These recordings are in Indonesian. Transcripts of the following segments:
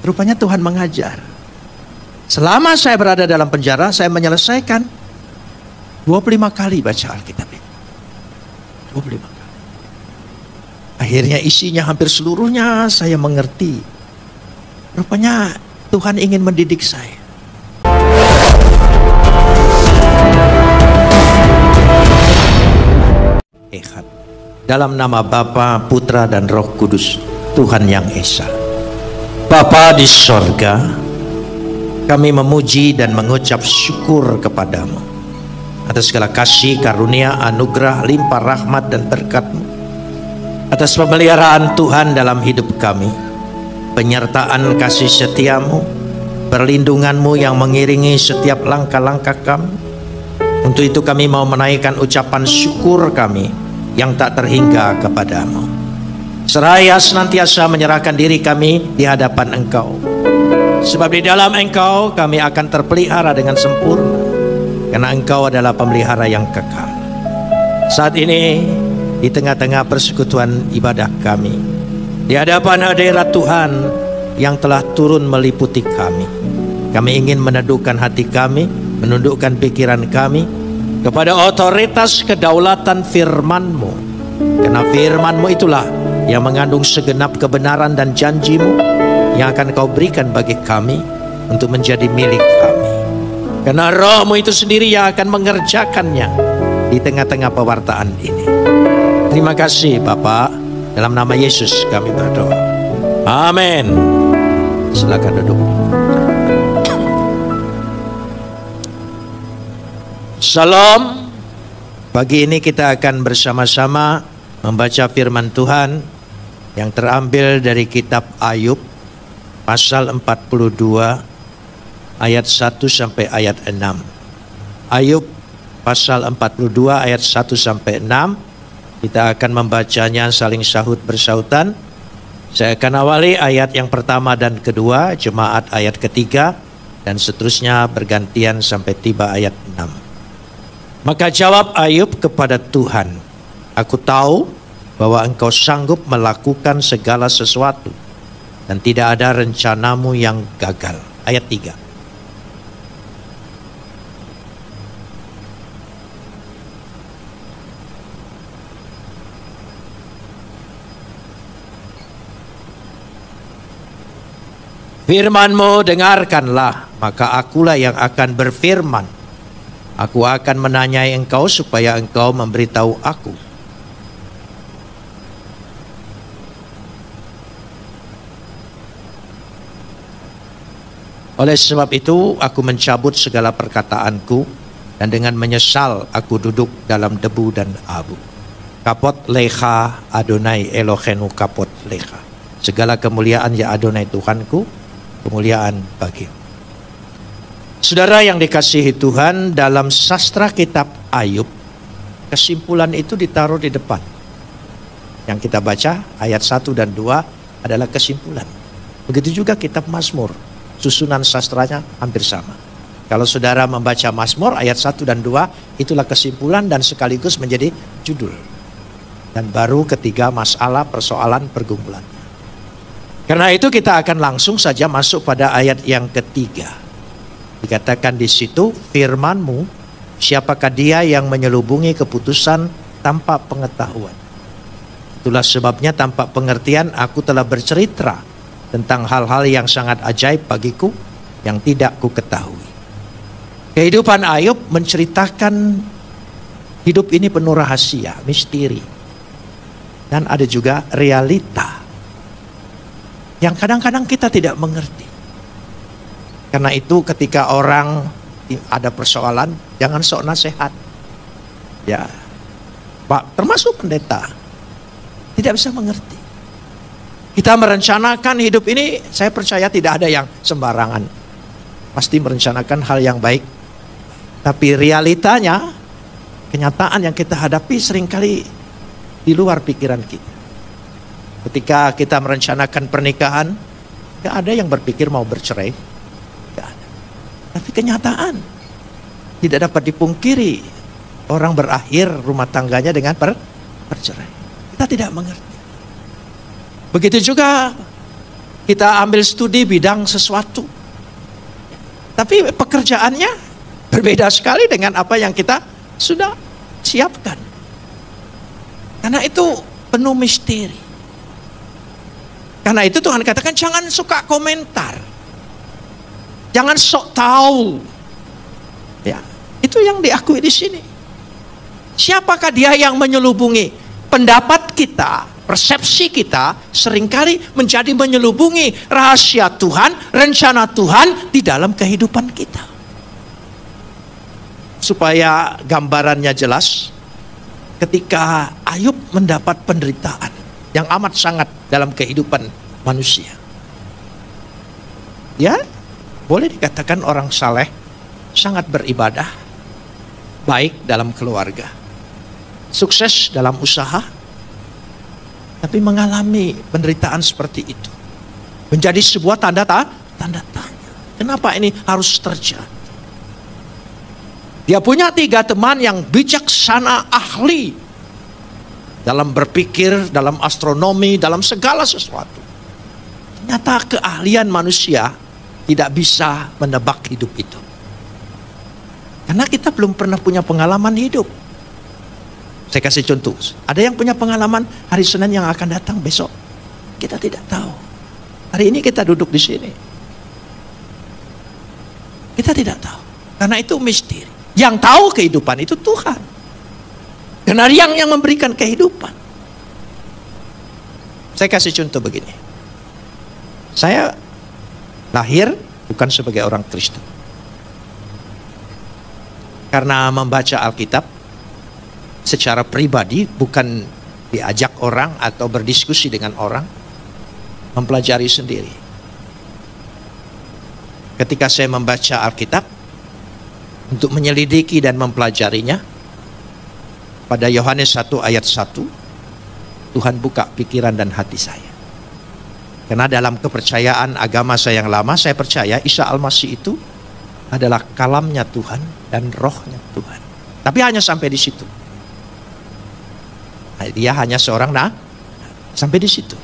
Rupanya Tuhan mengajar. Selama saya berada dalam penjara, saya menyelesaikan 25 kali baca Alkitab. 25 kali. Akhirnya isinya hampir seluruhnya saya mengerti. Rupanya Tuhan ingin mendidik saya. Ehad. Dalam nama Bapa, Putra, dan Roh Kudus, Tuhan yang Esa. Bapa di sorga, kami memuji dan mengucap syukur kepadamu atas segala kasih, karunia, anugerah, limpah rahmat dan berkat-Mu, atas pemeliharaan Tuhan dalam hidup kami, penyertaan kasih setia-Mu, perlindungan-Mu yang mengiringi setiap langkah-langkah kami. Untuk itu kami mau menaikkan ucapan syukur kami yang tak terhingga kepadamu. Seraya senantiasa menyerahkan diri kami di hadapan Engkau. Sebab di dalam Engkau kami akan terpelihara dengan sempurna. Karena Engkau adalah pemelihara yang kekal. Saat ini di tengah-tengah persekutuan ibadah kami, di hadapan hadirat Tuhan yang telah turun meliputi kami, kami ingin meneduhkan hati kami, menundukkan pikiran kami kepada otoritas kedaulatan firman-Mu. Karena firman-Mu itulah yang mengandung segenap kebenaran dan janji-Mu yang akan Kau berikan bagi kami untuk menjadi milik kami. Karena Roh-Mu itu sendiri yang akan mengerjakannya di tengah-tengah pewartaan ini. Terima kasih Bapa, dalam nama Yesus kami berdoa. Amin. Silakan duduk. Shalom. Pagi ini kita akan bersama-sama membaca firman Tuhan yang terambil dari kitab Ayub pasal 42 ayat 1 sampai ayat 6. Ayub pasal 42 ayat 1 sampai 6. Kita akan membacanya saling sahut bersautan. Saya akan awali ayat yang pertama dan kedua, jemaat ayat ketiga, dan seterusnya bergantian sampai tiba ayat 6. Maka jawab Ayub kepada Tuhan, "Aku tahu bahwa Engkau sanggup melakukan segala sesuatu, dan tidak ada rencanamu yang gagal." Ayat 3. Firman-Mu dengarkanlah, maka akulah yang akan berfirman. Aku akan menanyai Engkau supaya Engkau memberitahu aku. Oleh sebab itu aku mencabut segala perkataanku, dan dengan menyesal aku duduk dalam debu dan abu. Kapot lecha Adonai Elohenu kapot lecha. Segala kemuliaan ya Adonai Tuhanku, kemuliaan bagimu. Saudara yang dikasihi Tuhan, dalam sastra kitab Ayub, kesimpulan itu ditaruh di depan. Yang kita baca ayat 1 dan 2 adalah kesimpulan. Begitu juga kitab Mazmur, susunan sastranya hampir sama. Kalau saudara membaca Mazmur ayat 1 dan 2, itulah kesimpulan dan sekaligus menjadi judul. Dan baru ketiga masalah, persoalan, pergumulan. Karena itu kita akan langsung saja masuk pada ayat yang ketiga. Dikatakan di situ, firman-Mu, siapakah dia yang menyelubungi keputusan tanpa pengetahuan? Itulah sebabnya tanpa pengertian aku telah bercerita tentang hal-hal yang sangat ajaib bagiku yang tidak ku ketahui. Kehidupan Ayub menceritakan hidup ini penuh rahasia, misteri. Dan ada juga realita yang kadang-kadang kita tidak mengerti. Karena itu ketika orang ada persoalan, jangan sok nasihat. Ya, Pak, termasuk pendeta, tidak bisa mengerti. Kita merencanakan hidup ini, saya percaya tidak ada yang sembarangan. Pasti merencanakan hal yang baik. Tapi realitanya, kenyataan yang kita hadapi seringkali di luar pikiran kita. Ketika kita merencanakan pernikahan, gak ada yang berpikir mau bercerai. Tapi kenyataan tidak dapat dipungkiri, orang berakhir rumah tangganya dengan bercerai. Kita tidak mengerti. Begitu juga kita ambil studi bidang sesuatu. Tapi pekerjaannya berbeda sekali dengan apa yang kita sudah siapkan. Karena itu penuh misteri. Karena itu Tuhan katakan jangan suka komentar. Jangan sok tahu. Ya, itu yang diakui di sini. Siapakah dia yang menyelubungi? Pendapat kita, persepsi kita seringkali menjadi menyelubungi rahasia Tuhan, rencana Tuhan di dalam kehidupan kita. Supaya gambarannya jelas, ketika Ayub mendapat penderitaan yang amat sangat dalam kehidupan manusia, ya boleh dikatakan orang saleh, sangat beribadah, baik dalam keluarga, sukses dalam usaha, tapi mengalami penderitaan seperti itu. Menjadi sebuah tanda tanya. Kenapa ini harus terjadi? Dia punya 3 teman yang bijaksana, ahli dalam berpikir, dalam astronomi, dalam segala sesuatu. Ternyata keahlian manusia tidak bisa menebak hidup itu. Karena kita belum pernah punya pengalaman hidup. Saya kasih contoh. Ada yang punya pengalaman hari Senin yang akan datang besok. Kita tidak tahu. Hari ini kita duduk di sini. Kita tidak tahu. Karena itu misteri. Yang tahu kehidupan itu Tuhan. Karena yang memberikan kehidupan. Saya kasih contoh begini. Saya lahir bukan sebagai orang Kristen. Karena membaca Alkitab secara pribadi, bukan diajak orang atau berdiskusi dengan orang, mempelajari sendiri. Ketika saya membaca Alkitab untuk menyelidiki dan mempelajarinya, pada Yohanes 1 ayat 1, Tuhan buka pikiran dan hati saya. Karena dalam kepercayaan agama saya yang lama, saya percaya Isa Al-Masih itu adalah kalamnya Tuhan dan rohnya Tuhan. Tapi hanya sampai di situ. Dia hanya seorang sampai di situ.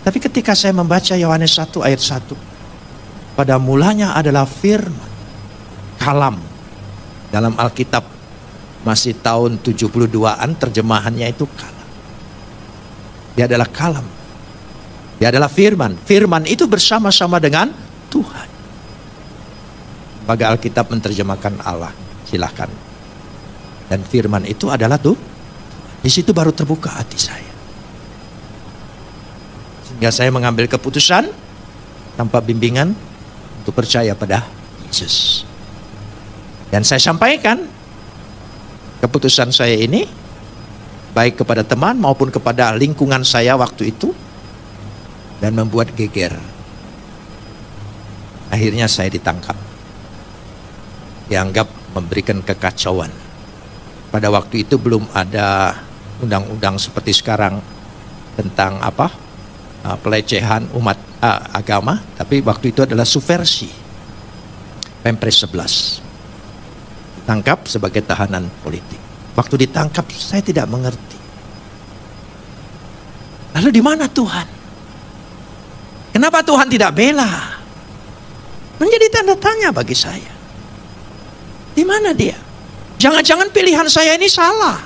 Tapi ketika saya membaca Yohanes 1 ayat 1, pada mulanya adalah firman, kalam. Dalam Alkitab masih tahun 72-an terjemahannya itu kalam. Dia adalah kalam. Dia adalah firman. Firman itu bersama-sama dengan Tuhan. Bagi Alkitab menerjemahkan Allah, silahkan. Dan firman itu adalah tuh. Di situ baru terbuka hati saya. Sehingga saya mengambil keputusan tanpa bimbingan untuk percaya pada Yesus. Dan saya sampaikan keputusan saya ini baik kepada teman maupun kepada lingkungan saya waktu itu, dan membuat geger. Akhirnya saya ditangkap. Dianggap memberikan kekacauan. Pada waktu itu belum ada undang-undang seperti sekarang tentang pelecehan umat agama, tapi waktu itu adalah subversi. Pempres 11. Tangkap sebagai tahanan politik. Waktu ditangkap saya tidak mengerti. Lalu di mana Tuhan? Kenapa Tuhan tidak bela? Menjadi tanda tanya bagi saya. Di mana dia? Jangan-jangan pilihan saya ini salah.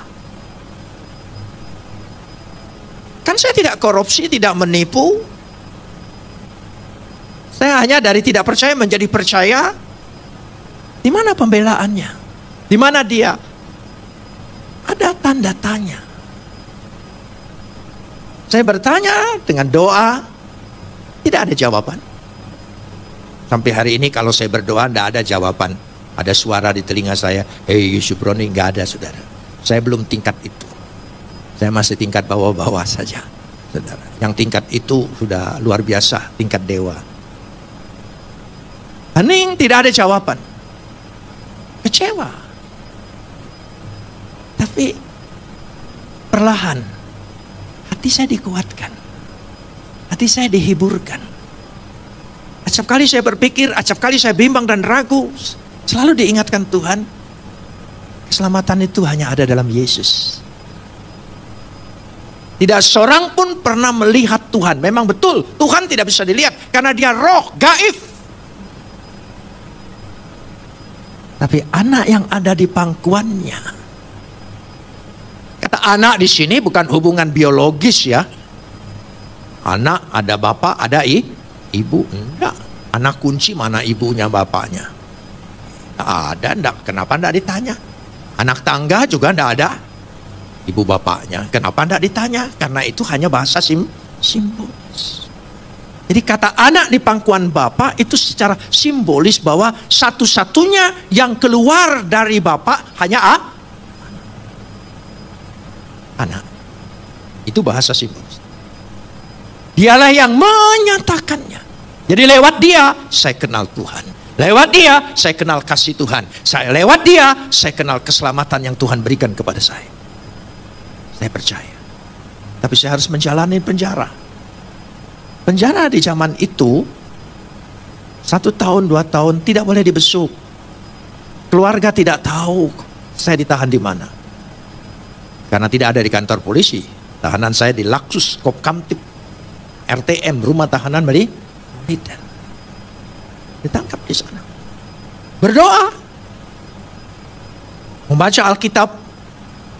Kan saya tidak korupsi, tidak menipu. Saya hanya dari tidak percaya menjadi percaya. Di mana pembelaannya? Di mana dia? Ada tanda tanya. Saya bertanya dengan doa, tidak ada jawaban. Sampai hari ini kalau saya berdoa tidak ada jawaban. Ada suara di telinga saya, "Hei Yusuf Roni," nggak ada, saudara. Saya belum tingkat itu. Saya masih tingkat bawah-bawah saja, saudara. Yang tingkat itu sudah luar biasa, tingkat dewa. Hening, tidak ada jawaban. Kecewa. Tapi perlahan hati saya dikuatkan. Hati saya dihiburkan. Acap kali saya berpikir, acap kali saya bimbang dan ragu, selalu diingatkan Tuhan, keselamatan itu hanya ada dalam Yesus. Tidak seorang pun pernah melihat Tuhan. Memang betul, Tuhan tidak bisa dilihat karena dia roh, gaib. Tapi anak yang ada di pangkuannya. Kata anak di sini bukan hubungan biologis ya. Anak ada bapak, ada ibu. Enggak. Anak kunci mana ibunya bapaknya? Ada enggak? Kenapa enggak ditanya? Anak tangga juga enggak ada ibu bapaknya. Kenapa enggak ditanya? Karena itu hanya bahasa simbolis. Jadi kata anak di pangkuan bapak itu secara simbolis bahwa satu-satunya yang keluar dari bapak hanya anak. Itu bahasa simbolis. Dialah yang menyatakannya. Jadi lewat dia saya kenal Tuhan. Lewat dia saya kenal kasih Tuhan. Lewat dia saya kenal keselamatan yang Tuhan berikan kepada saya. Saya percaya. Tapi saya harus menjalani penjara. Penjara di zaman itu 1 tahun, 2 tahun tidak boleh dibesuk. Keluarga tidak tahu saya ditahan di mana. Karena tidak ada di kantor polisi. Tahanan saya di Laksus Kopkamtib RTM, rumah tahanan militer. Ditangkap di sana. Berdoa. Membaca Alkitab.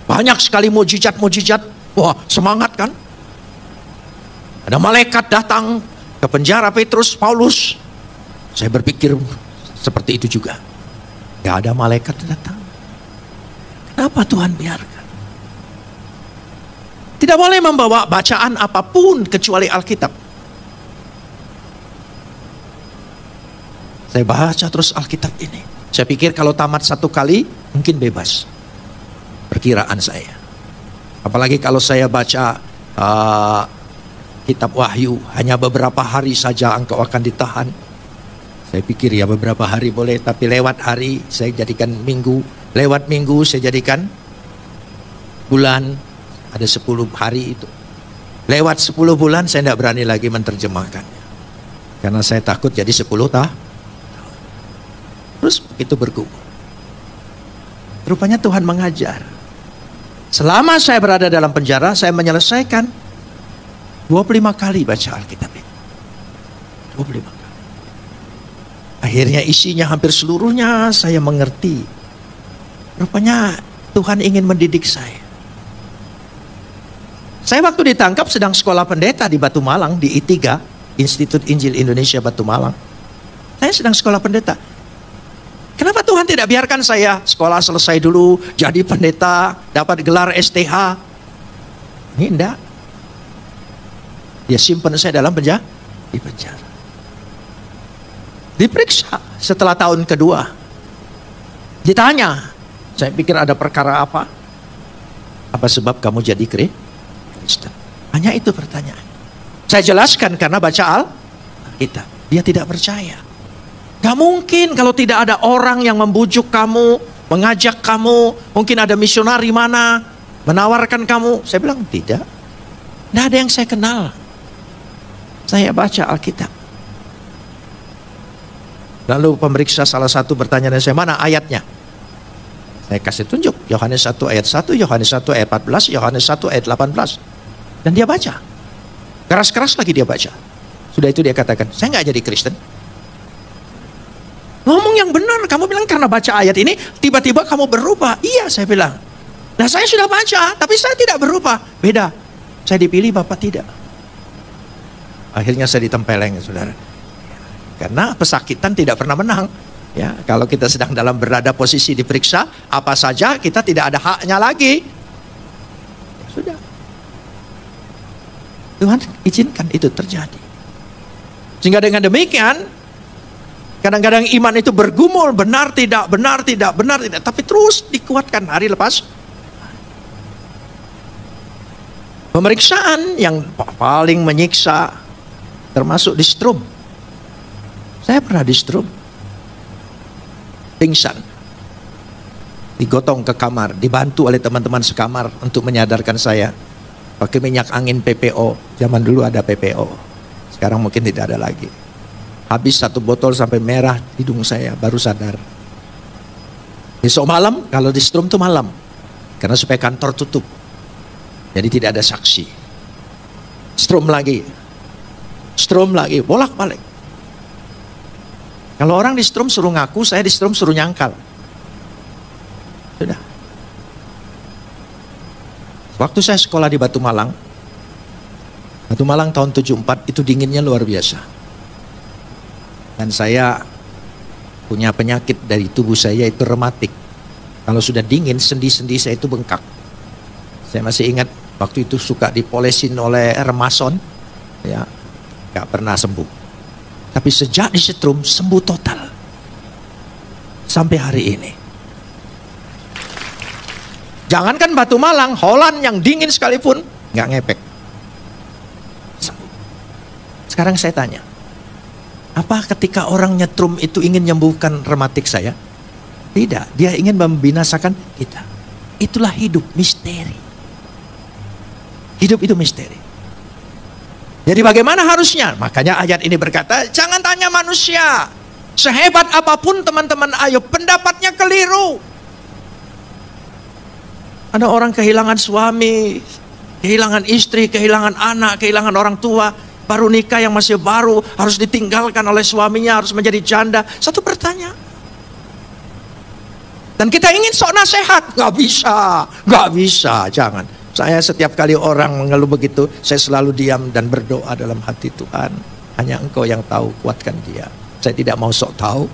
Banyak sekali mujizat-mujizat. Wah, semangat kan? Ada malaikat datang ke penjara Petrus, Paulus. Saya berpikir seperti itu juga. Gak ada malaikat datang. Kenapa Tuhan biarkan? Tidak boleh membawa bacaan apapun kecuali Alkitab. Saya baca terus Alkitab ini. Saya pikir kalau tamat 1 kali mungkin bebas. Perkiraan saya. Apalagi kalau saya baca Kitab Wahyu, hanya beberapa hari saja engkau akan ditahan. Saya pikir ya beberapa hari boleh, tapi lewat hari saya jadikan minggu, lewat minggu saya jadikan bulan, ada 10 hari itu. Lewat 10 bulan saya tidak berani lagi menerjemahkannya. Karena saya takut jadi 10 tahun. Terus begitu bergumul. Rupanya Tuhan mengajar. Selama saya berada dalam penjara, saya menyelesaikan 25 kali baca Alkitab ini. 25 kali. Akhirnya isinya hampir seluruhnya saya mengerti. Rupanya Tuhan ingin mendidik saya. Saya waktu ditangkap sedang sekolah pendeta di Batu Malang, di I3, Institut Injil Indonesia Batu Malang. Saya sedang sekolah pendeta. Kenapa Tuhan tidak biarkan saya sekolah selesai dulu, jadi pendeta, dapat gelar STH? Ini enggak. Dia simpan saya dalam penjara, di penjara. Diperiksa setelah tahun kedua. Ditanya, saya pikir ada perkara apa? Apa sebab kamu jadi Kristen? Hanya itu pertanyaan. Saya jelaskan karena baca Alkitab. Dia tidak percaya. Gak mungkin kalau tidak ada orang yang membujuk kamu, mengajak kamu, mungkin ada misionari mana, menawarkan kamu. Saya bilang tidak. Tidak ada yang saya kenal. Saya baca Alkitab. Lalu pemeriksa salah satu bertanya dengan saya, mana ayatnya? Saya kasih tunjuk, Yohanes 1 ayat 1, Yohanes 1 ayat 14, Yohanes 1 ayat 18. Dan dia baca. Keras-keras lagi dia baca. Sudah itu dia katakan, saya nggak jadi Kristen. Ngomong yang benar, kamu bilang karena baca ayat ini, tiba-tiba kamu berubah. Iya, saya bilang. Nah, saya sudah baca, tapi saya tidak berubah. Beda. Saya dipilih, Bapak tidak. Akhirnya saya ditempeleng, saudara. Karena pesakitan tidak pernah menang. Ya, kalau kita sedang dalam berada posisi diperiksa, apa saja kita tidak ada haknya lagi. Ya, sudah. Tuhan izinkan itu terjadi. Sehingga dengan demikian, kadang-kadang iman itu bergumul, benar tidak, benar tidak, benar tidak. Tapi terus dikuatkan hari lepas. Pemeriksaan yang paling menyiksa, termasuk di strum. Saya pernah di strum. Pingsan. Digotong ke kamar. Dibantu oleh teman-teman sekamar untuk menyadarkan saya. Pakai minyak angin PPO. Zaman dulu ada PPO. Sekarang mungkin tidak ada lagi. Habis 1 botol sampai merah hidung saya. Baru sadar. Besok malam, kalau di strum itu malam. Karena supaya kantor tutup. Jadi tidak ada saksi. Strum lagi. Strom lagi, bolak-balik. Kalau orang di strom suruh ngaku, saya di strom suruh nyangkal. Sudah. Waktu saya sekolah di Batu Malang tahun 74 itu dinginnya luar biasa. Dan saya punya penyakit dari tubuh saya itu rematik. Kalau sudah dingin, sendi-sendi saya itu bengkak. Saya masih ingat waktu itu suka dipolesin oleh remason, ya, gak pernah sembuh. Tapi sejak disetrum sembuh total sampai hari ini. Jangankan Batu Malang, Holland yang dingin sekalipun nggak ngepek. Sembuh. Sekarang saya tanya, apa ketika orang nyetrum itu ingin menyembuhkan rematik saya? Tidak, dia ingin membinasakan kita. Itulah hidup misteri. Hidup itu misteri. Jadi bagaimana harusnya? Makanya ayat ini berkata, jangan tanya manusia. Sehebat apapun teman-teman Ayub, pendapatnya keliru. Ada orang kehilangan suami, kehilangan istri, kehilangan anak, kehilangan orang tua. Baru nikah yang masih baru, harus ditinggalkan oleh suaminya, harus menjadi janda. Satu pertanyaan. Dan kita ingin sok nasihat. Gak bisa, jangan. Saya setiap kali orang mengeluh begitu, saya selalu diam dan berdoa dalam hati, Tuhan, hanya Engkau yang tahu, kuatkan dia. Saya tidak mau sok tahu.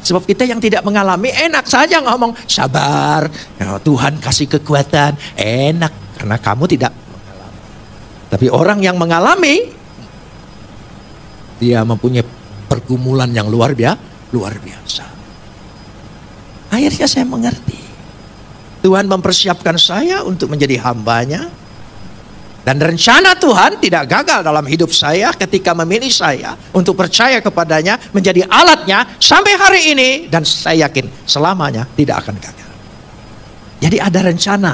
Sebab kita yang tidak mengalami enak saja ngomong sabar, ya, Tuhan kasih kekuatan, enak karena kamu tidak mengalami. Tapi orang yang mengalami, dia mempunyai pergumulan yang luar biasa. Akhirnya saya mengerti. Tuhan mempersiapkan saya untuk menjadi hambanya. Dan rencana Tuhan tidak gagal dalam hidup saya ketika memilih saya untuk percaya kepadanya, menjadi alatnya sampai hari ini. Dan saya yakin selamanya tidak akan gagal. Jadi ada rencana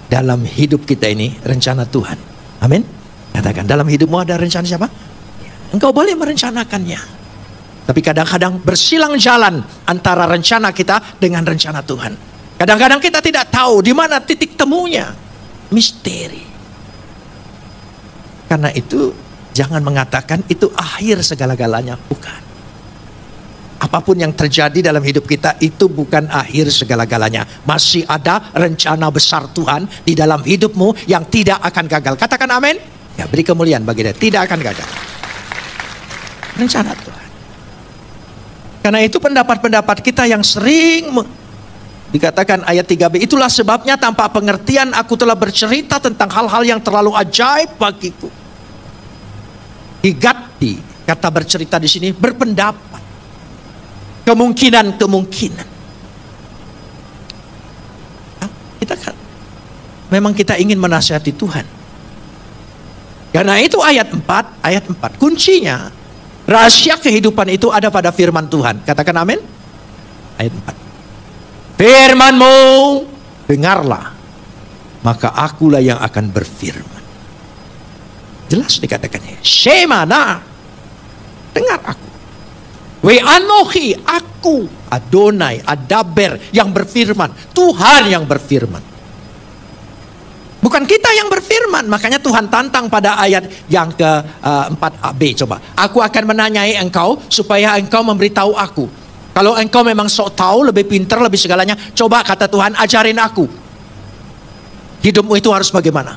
dalam hidup kita ini, rencana Tuhan. Amin. Katakan, dalam hidupmu ada rencana siapa? Engkau boleh merencanakannya. Tapi kadang-kadang bersilang jalan antara rencana kita dengan rencana Tuhan. Kadang-kadang kita tidak tahu di mana titik temunya. Misteri. Karena itu jangan mengatakan itu akhir segala-galanya. Bukan. Apapun yang terjadi dalam hidup kita itu bukan akhir segala-galanya. Masih ada rencana besar Tuhan di dalam hidupmu yang tidak akan gagal. Katakan amin. Ya, beri kemuliaan bagi dia. Tidak akan gagal. Rencana Tuhan. Karena itu pendapat-pendapat kita yang sering dikatakan ayat 3b, itulah sebabnya tanpa pengertian aku telah bercerita tentang hal-hal yang terlalu ajaib bagiku. Higati, kata bercerita di sini berpendapat. Kemungkinan. Kita kan memang kita ingin menasihati Tuhan. Karena itu ayat 4 kuncinya, rahasia kehidupan itu ada pada firman Tuhan. Katakan amin. Ayat 4. Firman-Mu dengarlah, maka akulah yang akan berfirman. Jelas dikatakannya. Shemana, dengar aku. We anohi, aku, Adonai, Adaber yang berfirman. Tuhan yang berfirman. Bukan kita yang berfirman. Makanya Tuhan tantang pada ayat yang ke-4b. Coba. Aku akan menanyai engkau supaya engkau memberitahu aku. Kalau engkau memang sok tahu, lebih pintar, lebih segalanya, coba kata Tuhan, ajarin aku. Hidupmu itu harus bagaimana?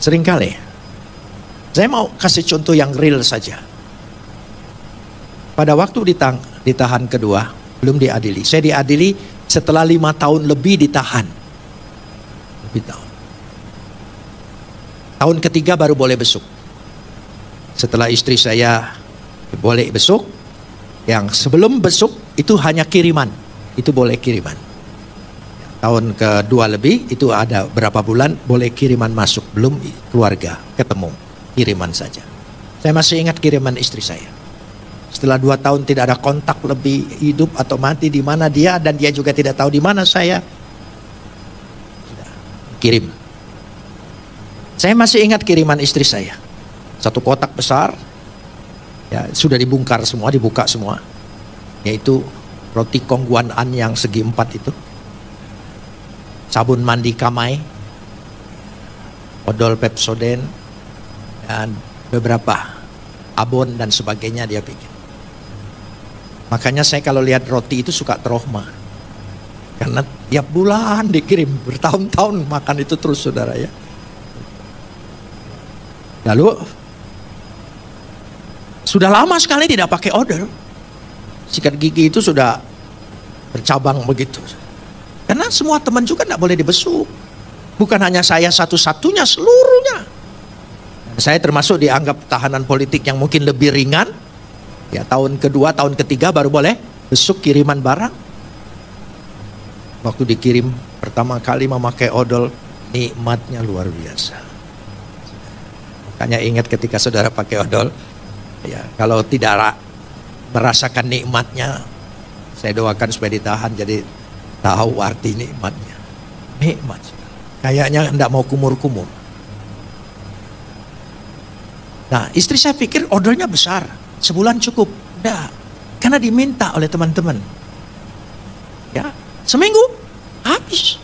Seringkali, saya mau kasih contoh yang real saja. Pada waktu ditahan kedua, belum diadili. Saya diadili setelah 5 tahun lebih ditahan. Lebih tahun. Tahun ketiga baru boleh besuk. Setelah istri saya boleh besuk, yang sebelum besuk itu hanya kiriman, itu boleh kiriman. Tahun kedua lebih itu ada berapa bulan boleh kiriman masuk, belum keluarga ketemu, kiriman saja. Saya masih ingat kiriman istri saya. Setelah 2 tahun tidak ada kontak, lebih hidup atau mati, di mana dia dan dia juga tidak tahu di mana saya. Kirim. Saya masih ingat kiriman istri saya. 1 kotak besar, ya sudah dibongkar semua, dibuka semua, yaitu roti kongguan an yang segi 4 itu, sabun mandi Kamai, odol Pepsodent, dan beberapa abon dan sebagainya dia bikin. Makanya saya kalau lihat roti itu suka trauma. Karena tiap bulan dikirim, bertahun-tahun makan itu terus saudara ya. Lalu sudah lama sekali tidak pakai odol. Sikat gigi itu sudah bercabang begitu. Karena semua teman juga tidak boleh dibesuk. Bukan hanya saya satu-satunya, seluruhnya. Saya termasuk dianggap tahanan politik yang mungkin lebih ringan. Ya, tahun kedua, tahun ketiga baru boleh besuk kiriman barang. Waktu dikirim pertama kali memakai odol, nikmatnya luar biasa. Makanya ingat ketika saudara pakai odol, ya kalau tidak merasakan nikmatnya, saya doakan supaya ditahan jadi tahu arti nikmatnya. Nikmat. Kayaknya tidak mau kumur-kumur. Nah, istri saya pikir odolnya besar. Sebulan cukup. Tidak. Karena diminta oleh teman-teman. Ya, seminggu habis.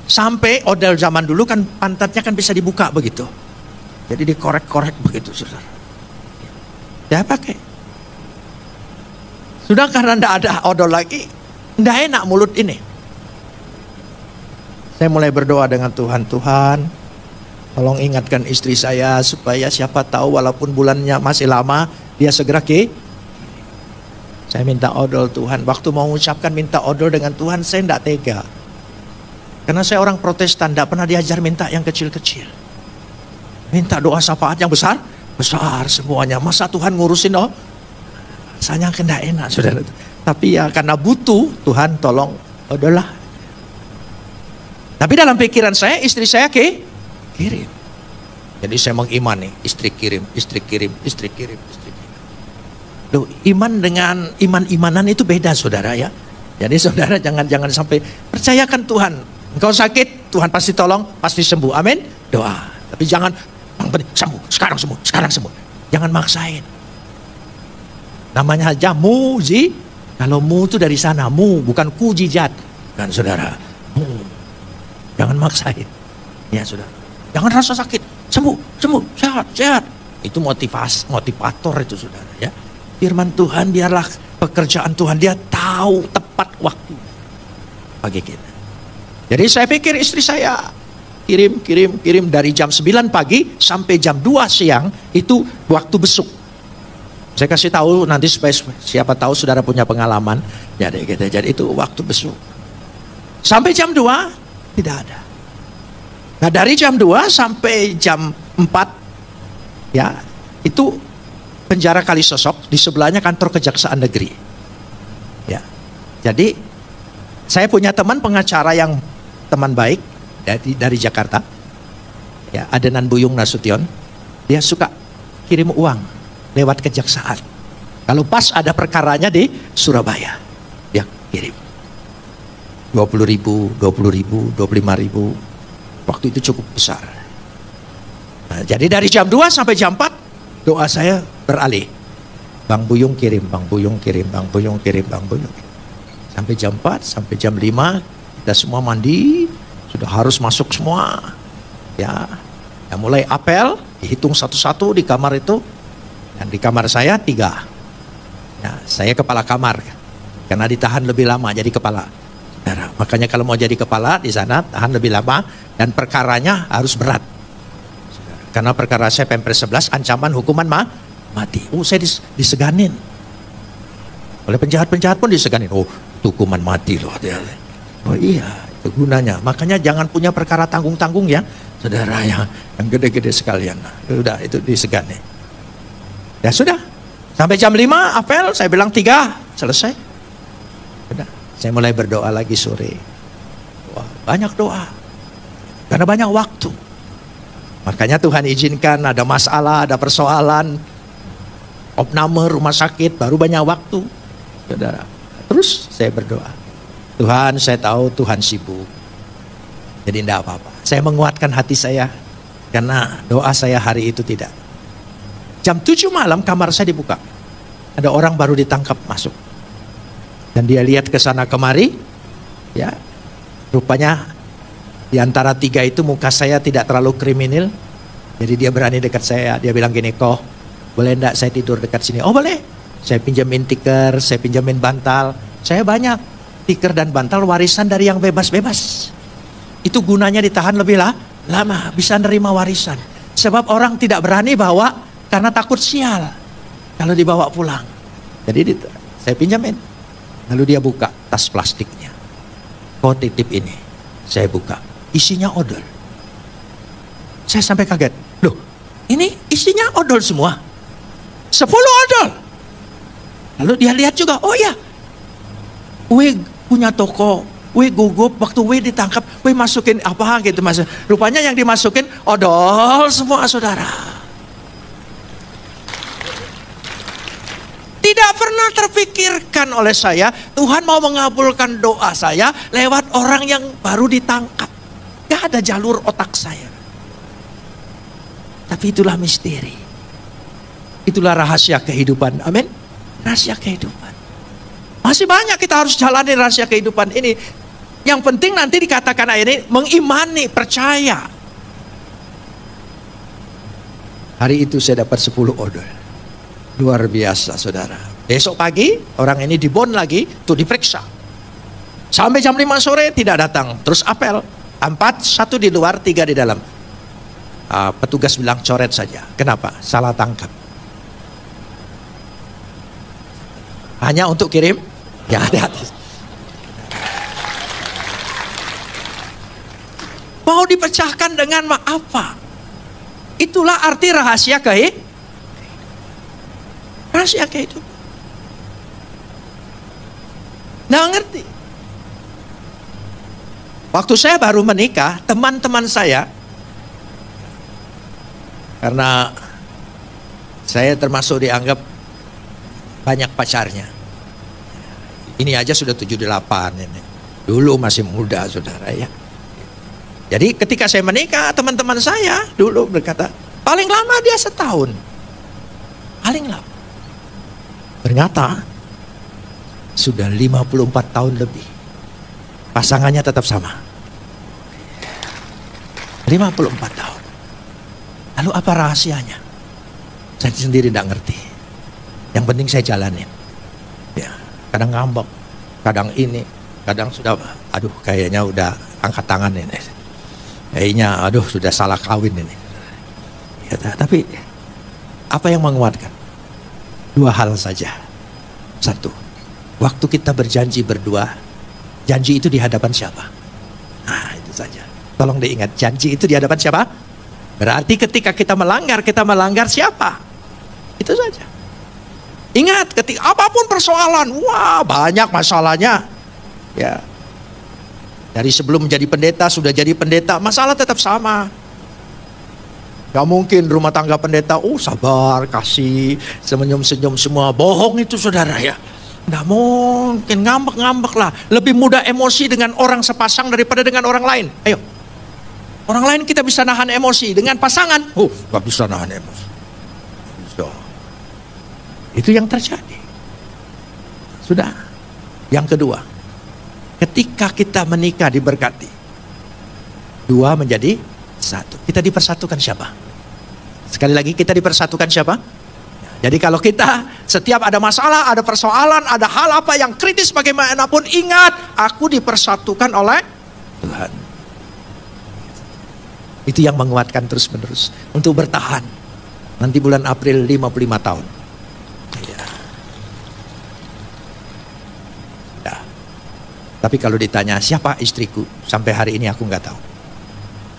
Sampai odol zaman dulu kan pantatnya kan bisa dibuka begitu. Jadi dikorek-korek begitu, saudara. Dia pakai. Sudah karena tidak ada odol lagi, tidak enak mulut ini. Saya mulai berdoa dengan Tuhan, Tuhan, tolong ingatkan istri saya supaya siapa tahu walaupun bulannya masih lama, dia segera ke. Saya minta odol Tuhan. Waktu mau mengucapkan minta odol dengan Tuhan, saya tidak tega. Karena saya orang Protestan, tidak pernah diajar minta yang kecil-kecil. Minta doa syafaat yang besar, besar semuanya. Masa Tuhan ngurusin rasanya tidak enak, saudara. Tapi ya karena butuh, Tuhan tolong odol lah. Tapi dalam pikiran saya, istri saya kirim. Jadi saya mengimani, istri kirim, istri kirim, istri kirim, istri kirim. Loh, iman dengan iman-imanan itu beda, saudara ya. Jadi saudara jangan sampai percayakan Tuhan. Engkau sakit, Tuhan pasti tolong, pasti sembuh. Amin. Doa. Tapi jangan sembuh, sekarang sembuh, sekarang sembuh. Jangan maksain. Namanya aja muji. Kalau mu itu dari sana, mu bukan kujijat. Kan saudara. Mu. Jangan maksain. Ya saudara. Jangan rasa sakit. Sembuh, sembuh, sehat, sehat. Itu motivator itu saudara ya. Firman Tuhan biarlah pekerjaan Tuhan. Dia tahu tepat waktu bagi kita. Jadi saya pikir istri saya kirim dari jam 9 pagi sampai jam 2 siang itu waktu besuk. Saya kasih tahu nanti supaya siapa tahu saudara punya pengalaman. Jadi itu waktu besuk. Sampai jam 2 tidak ada. Nah dari jam 2 sampai jam 4 ya itu penjara Kalisosok, di sebelahnya kantor Kejaksaan Negeri. Ya. Jadi saya punya teman pengacara yang teman baik dari Jakarta. Ya, Adenan Buyung Nasution. Dia suka kirim uang lewat kejaksaan. Kalau pas ada perkaranya di Surabaya, dia kirim 20.000, 20.000, 25.000. Waktu itu cukup besar. Nah, jadi dari jam 2 sampai jam 4 doa saya beralih. Bang Buyung kirim, Bang Buyung kirim, Bang Buyung kirim, Bang Buyung kirim. Sampai jam 4, sampai jam 5 kita semua mandi, sudah harus masuk semua. Ya, mulai apel, dihitung satu-satu di kamar itu. Dan di kamar saya 3. Ya, saya kepala kamar. Karena ditahan lebih lama jadi kepala. Nah, makanya kalau mau jadi kepala di sana tahan lebih lama dan perkaranya harus berat. Karena perkara saya Pempres 11 ancaman hukuman mati. Saya diseganin. Oleh penjahat-penjahat pun diseganin. Itu hukuman mati loh. Oh iya, itu gunanya. Makanya jangan punya perkara tanggung-tanggung ya. Saudara yang gede-gede sekalian. Udah itu diseganin. Ya sudah. Sampai jam 5 apel, saya bilang 3, selesai. Udah. Saya mulai berdoa lagi sore. Wah, banyak doa. Karena banyak waktu. Makanya Tuhan izinkan ada masalah, ada persoalan, opname, rumah sakit, baru banyak waktu. Saudara. Terus saya berdoa. Tuhan, saya tahu Tuhan sibuk. Jadi tidak apa-apa. Saya menguatkan hati saya. Karena doa saya hari itu tidak. Jam 7 malam kamar saya dibuka. Ada orang baru ditangkap masuk. Dan dia lihat ke sana kemari. Ya, rupanya Di antara tiga itu muka saya tidak terlalu kriminal. Jadi dia berani dekat saya. Dia bilang gini, "Kok boleh enggak saya tidur dekat sini?" Oh boleh. Saya pinjamin tikar, saya pinjamin bantal. Saya banyak tikar dan bantal warisan dari yang bebas-bebas. Itu gunanya ditahan lebih lama. Bisa nerima warisan. Sebab orang tidak berani bawa karena takut sial kalau dibawa pulang. Jadi saya pinjamin. Lalu dia buka tas plastiknya. "Kau titip ini." Saya buka. Isinya odol. Saya sampai kaget. Loh, ini isinya odol semua. 10 odol. Lalu dia lihat juga, oh ya, we punya toko, we gugup waktu we ditangkap, we masukin apa gitu mas. Rupanya yang dimasukin odol semua, saudara. Tidak pernah terpikirkan oleh saya, Tuhan mau mengabulkan doa saya lewat orang yang baru ditangkap. Gak ada jalur otak saya. Tapi itulah misteri. Itulah rahasia kehidupan. Amin. Rahasia kehidupan. Masih banyak kita harus jalani rahasia kehidupan ini. Yang penting nanti dikatakan ayat ini, mengimani, percaya. Hari itu saya dapat 10 odol. Luar biasa, saudara. Besok pagi orang ini dibon lagi untuk diperiksa. Sampai jam 5 sore tidak datang. Terus apel. 4, 1 di luar, 3 di dalam. Petugas bilang coret saja. Kenapa? Salah tangkap. Hanya untuk kirim. Ya hati-hati. Mau dipecahkan dengan apa? Itulah arti rahasia kehidupan. Rahasia kehidupan. Nggak ngerti. Waktu saya baru menikah, teman-teman saya, karena saya termasuk dianggap banyak pacarnya. Ini aja sudah 78 ini. Dulu masih muda, saudara ya. Jadi ketika saya menikah, teman-teman saya dulu berkata, paling lama dia setahun. Paling lama. Ternyata sudah 54 tahun lebih. Pasangannya tetap sama. 54 tahun. Lalu apa rahasianya? Saya sendiri tidak ngerti. Yang penting saya jalanin. Ya, kadang ngambek, kadang ini, kadang sudah, aduh kayaknya udah angkat tangan ini. Kayaknya aduh sudah salah kawin ini. Ya, tapi apa yang menguatkan? 2 hal saja. 1, waktu kita berjanji berdua, janji itu di hadapan siapa? Nah itu saja. Tolong diingat, janji itu di hadapan siapa? Berarti ketika kita melanggar siapa? Itu saja. Ingat, ketika apapun persoalan, wah banyak masalahnya. Ya. Dari sebelum menjadi pendeta, sudah jadi pendeta, masalah tetap sama. Gak mungkin rumah tangga pendeta, sabar, kasih, senyum-senyum semua. Bohong itu saudara ya. Gak mungkin, ngambek-ngambek lah. Lebih mudah emosi dengan orang sepasang daripada dengan orang lain. Ayo. Orang lain kita bisa nahan emosi. Dengan pasangan, gak bisa nahan emosi. So, itu yang terjadi. Sudah. Yang kedua, ketika kita menikah diberkati, 2 menjadi 1. Kita dipersatukan siapa? Sekali lagi, kita dipersatukan siapa? Jadi kalau kita setiap ada masalah, ada persoalan, ada hal apa yang kritis bagaimanapun, ingat, aku dipersatukan oleh Tuhan. Itu yang menguatkan terus menerus untuk bertahan. Nanti bulan April 55 tahun. Ya. Ya. Tapi kalau ditanya siapa istriku, sampai hari ini aku nggak tahu.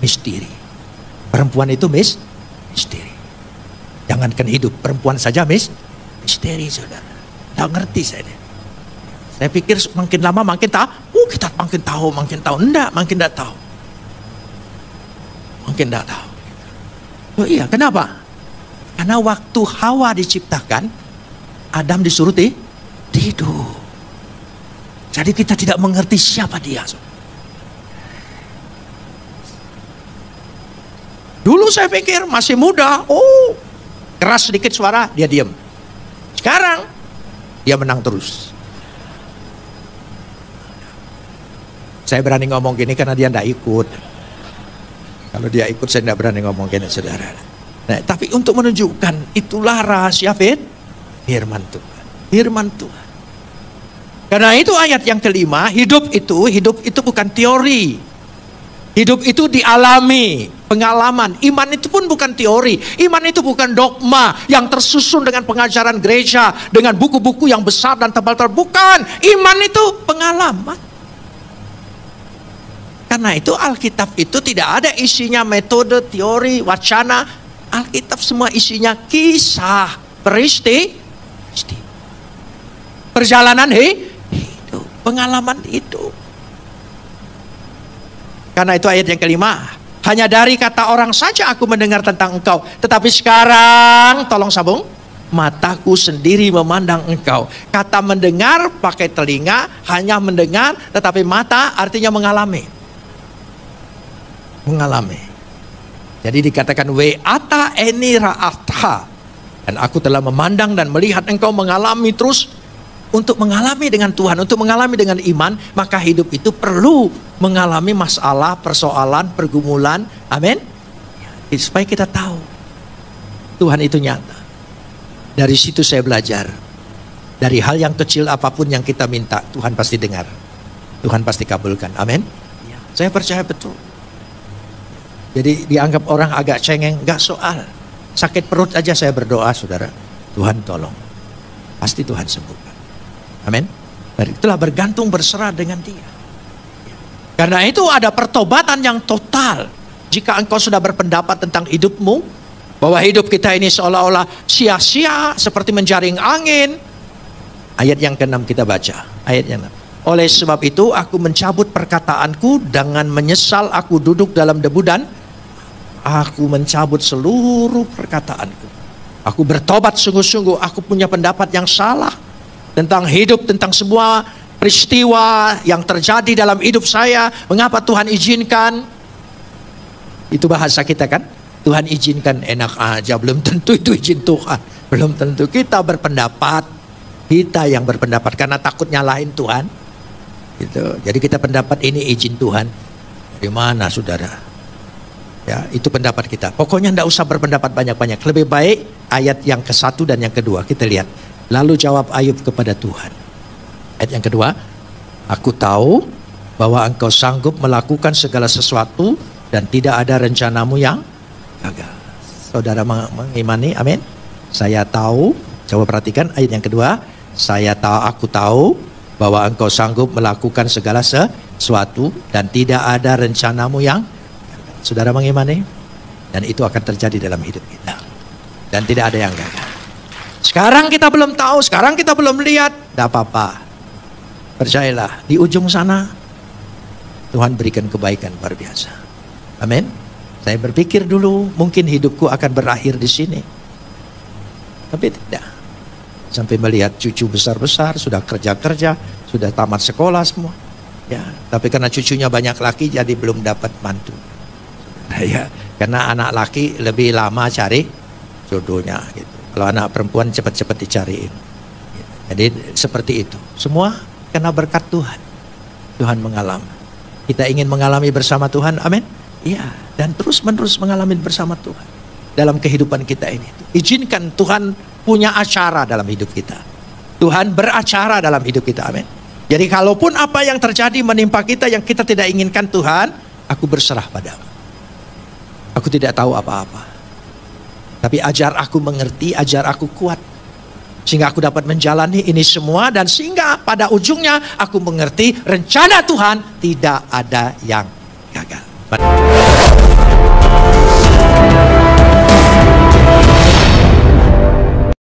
Misteri. Perempuan itu misteri. Jangankan hidup, perempuan saja misteri, saudara. Nggak ngerti saya. Saya pikir makin lama makin tahu. Kita makin tahu. Enggak, makin tidak tahu. Makin tidak tahu. Oh iya, kenapa? Karena waktu Hawa diciptakan, Adam disuruh tidur. Jadi kita tidak mengerti siapa dia. Dulu saya pikir masih muda, keras sedikit suara, dia diam. Sekarang, dia menang terus. Saya berani ngomong gini karena dia tidak ikut. Kalau dia ikut saya tidak berani ngomong gini, saudara. Nah, tapi untuk menunjukkan itulah rahasia firman Tuhan. Firman Tuhan. Karena itu ayat yang kelima, hidup itu bukan teori. Hidup itu dialami, pengalaman. Iman itu pun bukan teori. Iman itu bukan dogma yang tersusun dengan pengajaran gereja, dengan buku-buku yang besar dan tebal-tebal. Bukan. Iman itu pengalaman. Karena itu Alkitab itu tidak ada isinya metode, teori, wacana. Alkitab semua isinya kisah, peristiwa. Perjalanan hidup, pengalaman hidup. Karena itu ayat yang kelima, hanya dari kata orang saja aku mendengar tentang engkau. Tetapi sekarang, tolong sambung, mataku sendiri memandang engkau. Kata mendengar pakai telinga, hanya mendengar, tetapi mata artinya mengalami. Mengalami. Jadi dikatakan we'ata eni ra'atha. Dan aku telah memandang dan melihat engkau mengalami terus. Untuk mengalami dengan Tuhan, untuk mengalami dengan iman, maka hidup itu perlu mengalami masalah, persoalan, pergumulan. Amin. Supaya kita tahu Tuhan itu nyata. Dari situ saya belajar. Dari hal yang kecil apapun yang kita minta, Tuhan pasti dengar. Tuhan pasti kabulkan. Amin. Saya percaya betul. Jadi dianggap orang agak cengeng, gak soal. Sakit perut aja saya berdoa, saudara. Tuhan tolong. Pasti Tuhan sembuhkan. Amin. Itulah bergantung, berserah dengan Dia. Karena itu ada pertobatan yang total. Jika engkau sudah berpendapat tentang hidupmu, bahwa hidup kita ini seolah-olah sia-sia, seperti menjaring angin. Ayat yang ke-6 kita baca. Ayat yang 6. Oleh sebab itu aku mencabut perkataanku, dengan menyesal aku duduk dalam debu dan aku mencabut seluruh perkataanku. Aku bertobat sungguh-sungguh, aku punya pendapat yang salah tentang hidup, tentang semua peristiwa yang terjadi dalam hidup saya. Mengapa Tuhan izinkan? Itu bahasa kita kan? Tuhan izinkan, enak aja. Belum tentu itu izin Tuhan. Belum tentu. Kita berpendapat. Kita yang berpendapat karena takut nyalahin Tuhan. Gitu. Jadi kita pendapat ini izin Tuhan. Di mana saudara? Ya, itu pendapat kita. Pokoknya tidak usah berpendapat banyak-banyak. Lebih baik ayat yang ke-1 dan yang kedua. Kita lihat. Lalu jawab Ayub kepada Tuhan. Ayat yang kedua, aku tahu bahwa engkau sanggup melakukan segala sesuatu dan tidak ada rencanamu yang gagal. Saudara mengimani, amin. Saya tahu, coba perhatikan ayat yang kedua. Aku tahu bahwa engkau sanggup melakukan segala sesuatu dan tidak ada rencanamu yang gagal. Saudara mengimani? Dan itu akan terjadi dalam hidup kita. Dan tidak ada yang gagal. Sekarang kita belum tahu, sekarang kita belum lihat, tidak apa-apa. Percayalah, di ujung sana Tuhan berikan kebaikan luar biasa. Amin. Saya berpikir dulu mungkin hidupku akan berakhir di sini, tapi tidak. Sampai melihat cucu besar-besar, sudah kerja-kerja, sudah tamat sekolah semua. Ya, tapi karena cucunya banyak laki, jadi belum dapat mantu. Ya, karena anak laki lebih lama cari jodohnya gitu. Kalau anak perempuan cepat-cepat dicariin. Jadi seperti itu. Semua karena berkat Tuhan. Tuhan mengalami. Kita ingin mengalami bersama Tuhan. Amin. Iya. Dan terus menerus mengalami bersama Tuhan. Dalam kehidupan kita ini. Izinkan Tuhan punya acara dalam hidup kita. Tuhan beracara dalam hidup kita. Amin. Jadi kalaupun apa yang terjadi menimpa kita yang kita tidak inginkan, Tuhan, aku berserah padamu. Aku tidak tahu apa-apa. Tapi ajar aku mengerti, ajar aku kuat. Sehingga aku dapat menjalani ini semua. Dan sehingga pada ujungnya aku mengerti rencana Tuhan tidak ada yang gagal.